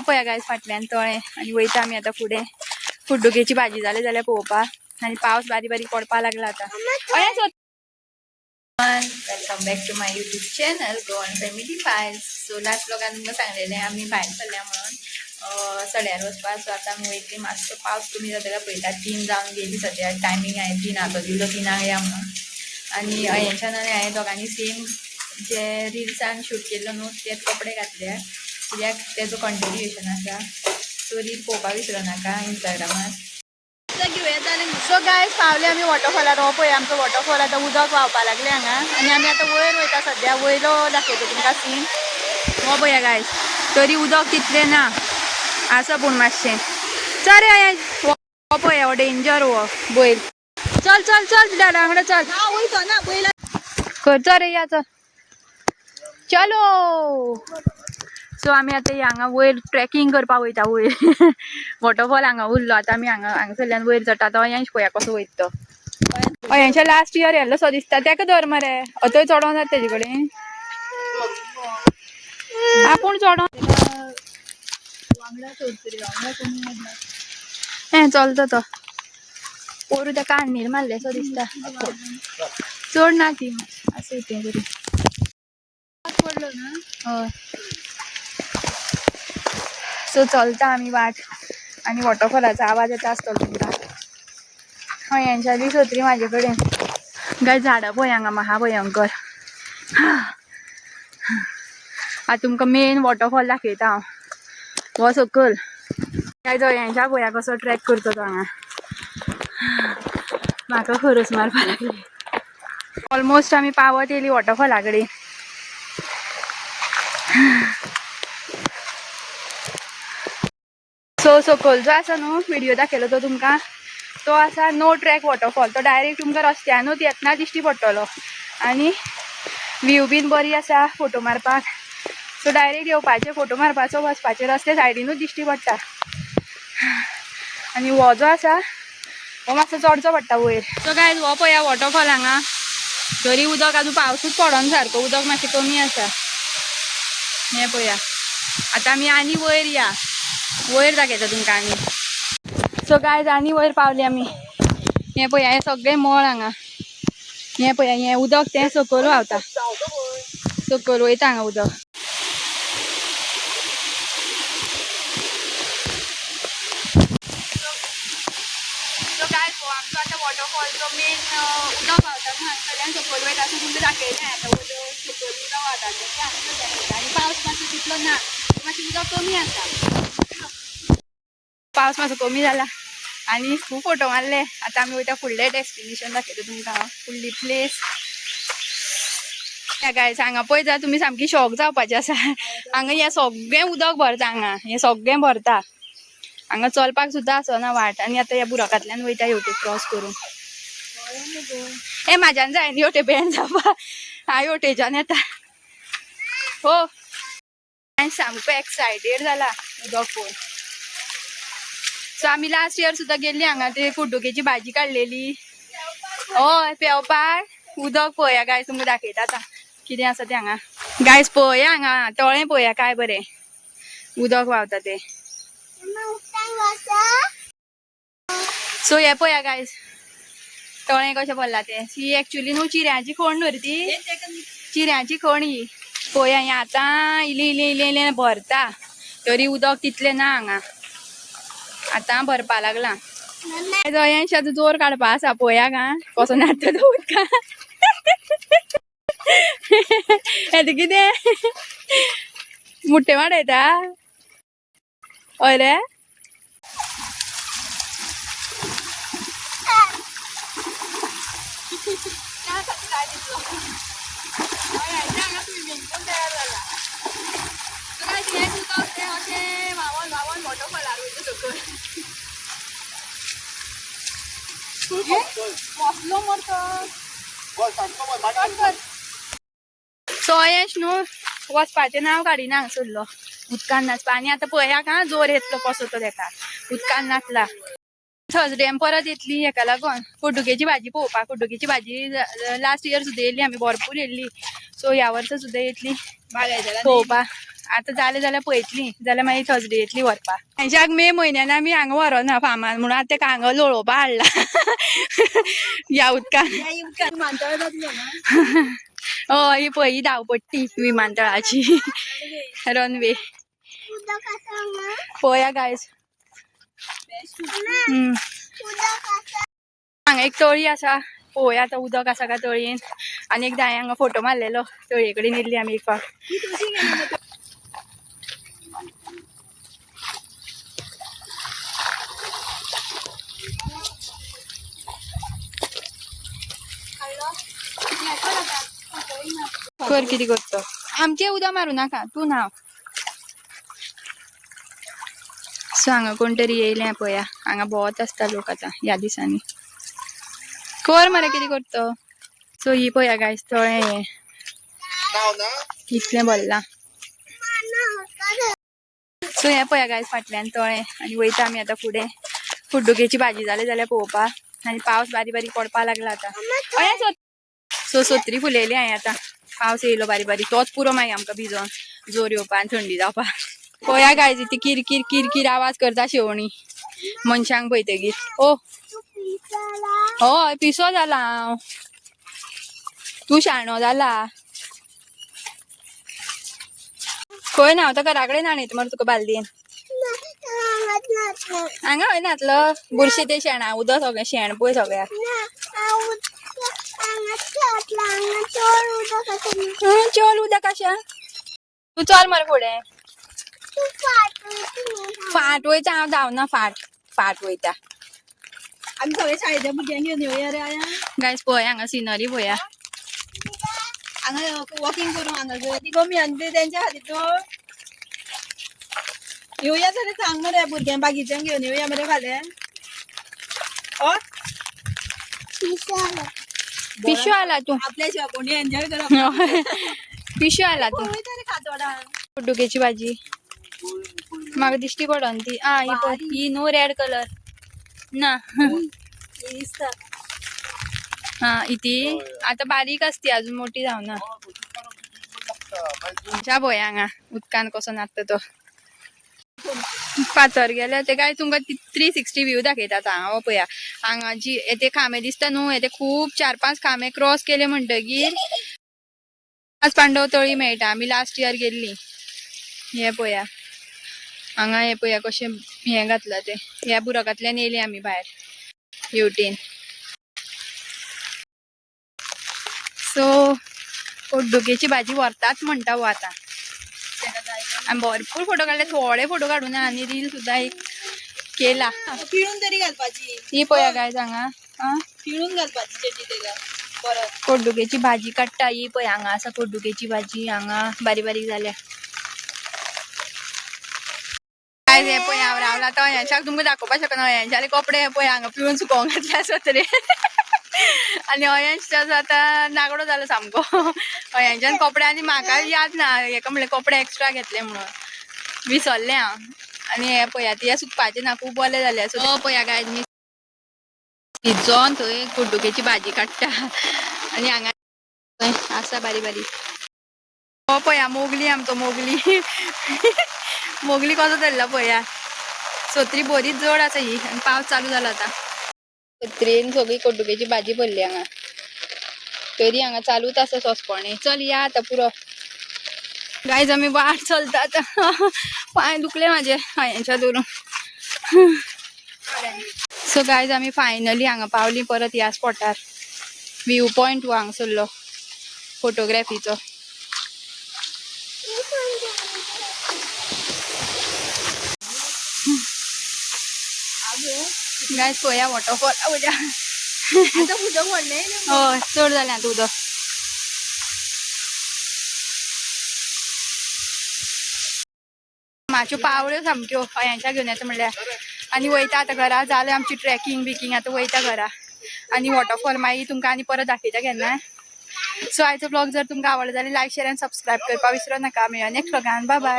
पळया गायस फाटल्यान तळे आणि वयता आमी आता फुडें कुड्डुकेची भाजी जाले जाल्यार पळोवपाक आणि पावस बारीक बारीक पडपा लागला आता welcome back to my YouTube channel Goan family files. So last ब्लॉगान तुमकां सांगलेलें आमी भायर सरल्या म्हणून सड्यार वचपा. सो आतां आमी वयतली मातसो पावस कमी जाता काय पळयता. 3 जावन गेली सद्या टायमींग हांवें 3 हातो दिलो 3 या म्हणून. आनी हेंच्यान आनी हांवें दोगांनी सेम जे रिल्सान शूट केल्लो न्हू तेच कपडे घातल्या कित्याक तेजो कंटिन्युएशन आसा. सो रील पळोवपाक विसरो नाका इंस्टाग्रामार. सो गायस पावले आमी वॉटरफॉलार. हो पळय आमचो वॉटरफॉल. आतां उदक व्हांवपा लागलें हांगा आनी आमी आतां वयर वयता सद्या. वयलो दाखयता तुमकां सीन. हो पळया गायस तरी उदक तितलें ना आसा पूण मातशें. चल रे हो पळया हो डेंजर हो बैल. चल चल चल दादा वांगडा चल. वयतो ना बैल खंयचो रे या चल चलो. सो आमी आतां हांगा वयर ट्रेकिंग करपाक वयता वयर. वॉटरफॉल हांगा उरलो. आतां आमी हांगासरल्यान वयर चडटा. तो अयांश पळया कसो वयता तो. अयांशा लास्ट इयर येल्लो सो दिसता. तेका धर मरे. थंय चडों जाता तेजे कडेन. आपूण चडों हें चलता तो. पोरू तेका आनीर मारले सो दिसता. चड ना ती आसा तें तरी पडलो ना. हय सो चलता आमी वाट आनी वॉटरफॉलाचो आवाज येता आसतलो तुमकां. हय हेंच्याली छत्री म्हाजे कडेन. गाय झाडां पळय हांगा महाभयंकर. आतां तुमकां मेन वॉटरफॉल दाखयता हांव. हो सकयल काय जो हेंच्या पळया कसो ट्रॅक करता तो हांगा. म्हाका खरस मारपा लागली. ऑलमोस्ट आमी पावत येयली वॉटरफॉला कडेन. सो सकयल जो आसा न्हू व्हिडिओ दाखयलो तो तुमकां तो आसा नो ट्रॅक वॉटरफॉल. तो डायरेक्ट तुमकां रस्त्यानूच येतना दिश्टी पडटलो आनी व्यू बीन बरी आसा फोटो मारपाक. सो डायरेक्ट येवपाचे फोटो मारपाचो वचपाचे रस्ते सायडीनूच दिश्टी पडटा. आनी हो जो आसा हो मातसो चडचो पडटा वयर. सो गायज हो पळया वॉटरफॉल हांगा. तरी उदक आजून पावसूच पडोन सारको. उदक मातशें कमी आसा. हें पळया. आतां आमी आनी वयर या. वयर दाखयता तुमकां आनी. सो गायज आनी वयर पावली आमी. हें पळया हें सगळें मळ हांगा. हें पळया हें उदक तें सकयल व्हांवता. सकयल वयता हांगा उदक. सो गायज हो आमचो आतां वॉटरफॉलचो मेन उदक व्हांवता न्हू हांगासरल्यान सकयल वयता. सो तुमकां दाखयलें आतां उदक सकयल उदक व्हांवता तें हांगा दाखयता. आनी पावस मातसो तितलो ना. मातशें उदक कमी आसा. पावस मातसो कमी जाला आनी खूब फोटो मारले. आतां आमी वयता फुडलें डेस्टिनेशन दाखयता तुमकां हांव. फुडली प्लेस गायज हांगा पळयता तुमी सामकी शॉक जावपाचें आसा. हांगा हें सगळें उदक भरता. हांगा हें सगळें भरता. हांगा चलपाक सुद्दां आसना वाट. आनी आतां ह्या बुरकांतल्यान वयता हेवटेन क्रॉस करून. हे म्हाज्यान जायना हेवटे बँड जावपा. हांव हेवटेच्यान येता. हो सामको एक्सायटेड जाला उदक पळोवन. सो आमी लास्ट इयर सुद्दां गेल्ली हांगा ते कुड्डुकेची भाजी काडलेली. हय पेंवपाक उदक पळया गायज तुमकां दाखयता आतां कितें आसा तें हांगा. गायज पळया हांगा तळें पळया काय बरें उदक व्हांवता तें. सो हें पळया गायज तळें कशें पडलां तें. ही एक्चुली न्हू चिऱ्यांची खण न्हू रे ती. चिऱ्यांची खण ही पळया. हें आतां इल्लें इल्लें इल्लें इल्लें भरता. तरी उदक तितलें ना हांगा. आतां भरपा लागलां. अयांशाचो जोर काडपा आसा पळया हांगा कसो नाचता तो उदकांत. हें कितें मुट्टे वाडयता. हय रे सो अयंश न्हू वचपाचें नांव काडिना हांगासरलो उदकान नाचपा. आनी आतां पळया हांगा जोर येतलो कसो तो तेका उदकान नाचला. थर्सडे आमी परत येतली हेका लागून कुड्डुकेची भाजी पळोवपाक. कुड्डुकेची भाजी लास्ट इयर सुद्दां येयल्ली आमी, भरपूर येयल्ली. सो ह्या वर्सा सुद्दां येतली पळोवपाक. आतां जालें जाल्यार पळयतली, जाल्यार मागीर थर्सडे येतली व्हरपाक. हेज्याक मे म्हयन्यान आमी हांगा व्हरोना फार्मान म्हणून आतां तेका हांगा लोळोवपा हाडला ह्या उदकान. हय ही पळय ही धांवपट्टी विमानतळाची रनवे. पळया गायज हांगा एक तळी आसा, पळोवया आतां उदक आसा काय तळयेन. आनी एकदां हांवें हांगा फोटो मारलेलो, तळये कडेन येयल्ली आमी एक फावट. कर कितें करता, आमचें उदक मारूं नाका, तूं न्हांव. सो हांगा कोण तरी येयलें पळया, हांगा भोंवत आसता लोक आतां ह्या दिसांनी. कर मरे कितें करता. सो ही पळया गायज तळें इतलें भरलां. सो हें पळया गायज फाटल्यान तळें आनी वयता आमी आतां फुडें. कुड्डुकेची भाजी जाली जाल्यार पळोवपाक. आनी पावस बारीक बारीक पडपा लागला आतां. सो सोत्री फुलयली हांवें आतां. पावस येयलो बारीक बारीक, तोच पुरो मागीर आमकां भिजोन जोर येवपा आनी थंडी जावपा. पळया गायज ती किरकिर किरकिर आवाज करता शेवणी मनशांक पळयतकीर. ओ हय पिसो जाला हांव, तूं शाणो जाला. खंय न्हांवता, घरा कडेन न्हाणयता मरे तुका बालदीन. हांगा खंय न्हातलो, बुरशें तें शेणा उदक सगळें शेण पळय सगळ्याक. चल उदक आसा, तूं चल मरे फुडें. फाट वयता हांव धांवना, फाट वयता. आमी सगळे शाळेच्या भुरग्यांक घेवन येवया रे आया. गायज पळय हांगा सिनरी पळया. हांगा वॉकिंग करूं हांगा ती गमी आनी ते तेंच्या खातीर तो येवया जाल्यार सांग मरे भुरग्यांक बाकीच्यांक घेवन येवया मरे फाल्यां. पिशू आला तू, आपल्या शिवाय कोणी एन्जॉय करप. पिशू आला तू. वयता रे खातोडान. कुड्डुकेची भाजी म्हाका दिश्टी पडन ती. ही पळय, ही नो रेड कलर ना. दिसता इती आता बारीक असती, अजून मोठी जावना. पळय हांगा उदकान कसो नाचता तो. फातर गेले ते काय तुमकां 360 व्यू दाखयतात. हांगा पळया, हांगा जी ते खांबे दिसता न्हू, ते खूब 4-5 खांबे क्रॉस केले म्हणटगीर पांडव तळी मेळटा. आमी लास्ट इयर गेल्ली. हे पळया हांगा, हे पळया कशें हे घातला ते. ह्या बुरकांतल्यान येयली आमी भायर हेवटेन. सो कुड्डुकेची भाजी व्हरतात म्हणटा वो आतां. आमी भरपूर फोटो काडले, थोडे फोटो काडूना आनी रील सुद्दां एक केला. पिळून तरी घालपाची. ही पळया गायज हांगा पिळून घालपाची चेटी तेका परत. कुड्डुकेची भाजी काडटा. ही पळय हांगा आसा कुड्डुकेची भाजी, हांगा बारीक बारीक जाल्या. गायज हे पळय हांव रावला तो अयांशाक तुमकां दाखोवपाक शकना. अयांशाले कपडे पळय हांगा पिळून सुकोवंक घातल्या आसत रे. आनी अयांश आतां नागडो जालो सामको. अयांच्यान कपडे आनी म्हाका याद ना हेका म्हणलें कपडे एक्स्ट्रा घेतले म्हणून, विसरलें हांव. आनी हे पळया हे सुकपाचे ना, खूब ओले जाले. सो पळया गायज मी भिजोन थंय कुड्डुकेची भाजी काडटा. आनी हांगा आसा बारीक बारीक. हो पळया मोगली, आमचो मोगली. मोगली कसो धरला पळया. सोत्री बरीच जड आसा ही, आनी पावस चालू जाला आतां. सोत्रेन सगळी कुड्डुकेची भाजी भरली हांगा. तरी हांगा चालूच आसा सोंसपणी. चल या आतां पुरो. गायज आमी वाट चलता आतां. पांय दुखले म्हाजे हांच्या धरून. सो गायज आमी फायनली हांगा पावली परत ह्या स्पॉटार. व्यू पॉइंट हांगसरलो फोटोग्राफीचो. गायज पळया वॉटरफॉल. आता उदक व्हडलें हय चड जालें आतां उदक. म्हाज्यो पावल्यो सामक्यो अयांच्या घेवन येता म्हणल्यार. आनी वयता आतां घरा. जालें आमची ट्रॅकिंग बिकींग, आतां वयता घरा. आनी वॉटरफॉल मागीर तुमकां आनी परत दाखयता केन्नाय. सो आयचो ब्लॉग जर तुमकां आवडलो जाल्यार लायक शेअर आनी सबस्क्रायब करपाक विसरो नाका. मेळया नेक्स्ट ब्लॉगान. Bye bye.